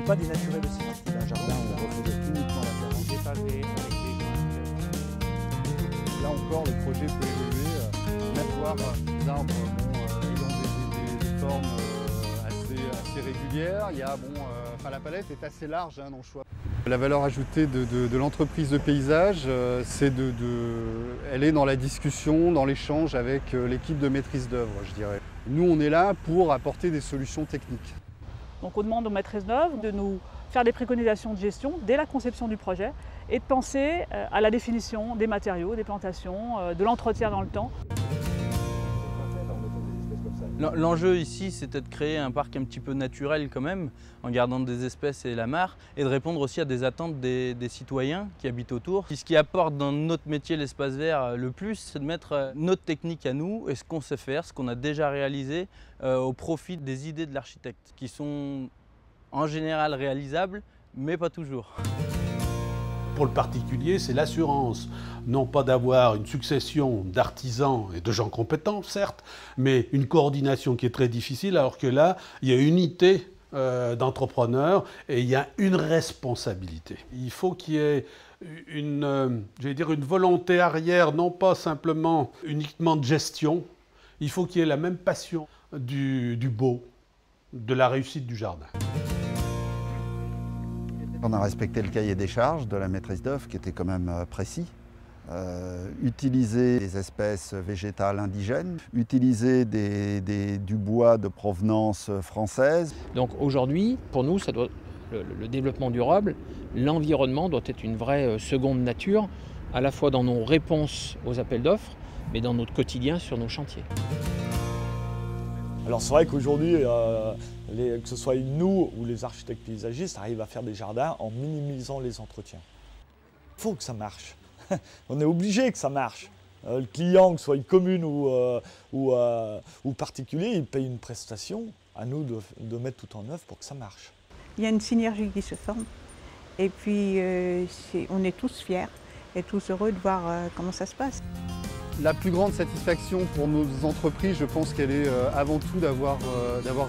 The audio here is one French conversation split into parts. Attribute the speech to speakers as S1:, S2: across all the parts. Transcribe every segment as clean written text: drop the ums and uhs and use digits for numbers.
S1: ne pas dénaturer le site. C'est un jardin où on refait uniquement la terre.
S2: Des pavés avec des
S3: Là encore, le projet peut évoluer, même voir des arbres ayant des formes assez régulières. Il y a, la palette est assez large dans le choix. La valeur ajoutée de l'entreprise de paysage, elle est dans la discussion, dans l'échange avec l'équipe de maîtrise d'œuvre, je dirais. Nous, on est là pour apporter des solutions techniques.
S4: Donc on demande aux maîtrises d'œuvre de nous faire des préconisations de gestion dès la conception du projet et de penser à la définition des matériaux, des plantations, de l'entretien dans le temps.
S5: L'enjeu ici, c'était de créer un parc un petit peu naturel quand même, en gardant des espèces et la mare, et de répondre aussi à des attentes des citoyens qui habitent autour. Ce qui apporte dans notre métier l'espace vert le plus, c'est de mettre notre technique à nous et ce qu'on sait faire, ce qu'on a déjà réalisé, au profit des idées de l'architecte, qui sont en général réalisables, mais pas toujours.
S6: Pour le particulier, c'est l'assurance, non pas d'avoir une succession d'artisans et de gens compétents, certes, mais une coordination qui est très difficile, alors que là, il y a une unité d'entrepreneurs et il y a une responsabilité. Il faut qu'il y ait une volonté arrière, non pas simplement uniquement de gestion, il faut qu'il y ait la même passion du beau, de la réussite du jardin.
S7: On a respecté le cahier des charges de la maîtrise d'œuvre qui était quand même précis. Utiliser des espèces végétales indigènes, utiliser du bois de provenance française.
S8: Donc aujourd'hui, pour nous, le développement durable, l'environnement doit être une vraie seconde nature, à la fois dans nos réponses aux appels d'offres, mais dans notre quotidien sur nos chantiers.
S1: Alors c'est vrai qu'aujourd'hui, que ce soit nous ou les architectes paysagistes arrivent à faire des jardins en minimisant les entretiens. Il faut que ça marche. On est obligé que ça marche. Le client, que ce soit une commune ou particulier, il paye une prestation. À nous de mettre tout en œuvre pour que ça marche.
S9: Il y a une synergie qui se forme. Et puis on est tous fiers et tous heureux de voir comment ça se passe.
S3: La plus grande satisfaction pour nos entreprises, je pense qu'elle est avant tout d'avoir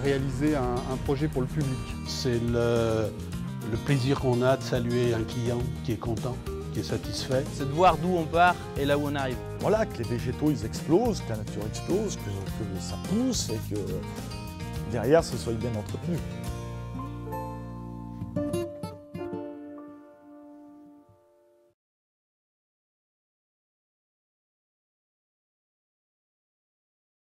S3: réalisé un projet pour le public.
S6: C'est le plaisir qu'on a de saluer un client qui est content, qui est satisfait.
S5: C'est de voir d'où on part et là où on arrive.
S1: Voilà, que les végétaux ils explosent, que la nature explose, que ça pousse et que derrière ce soit bien entretenu.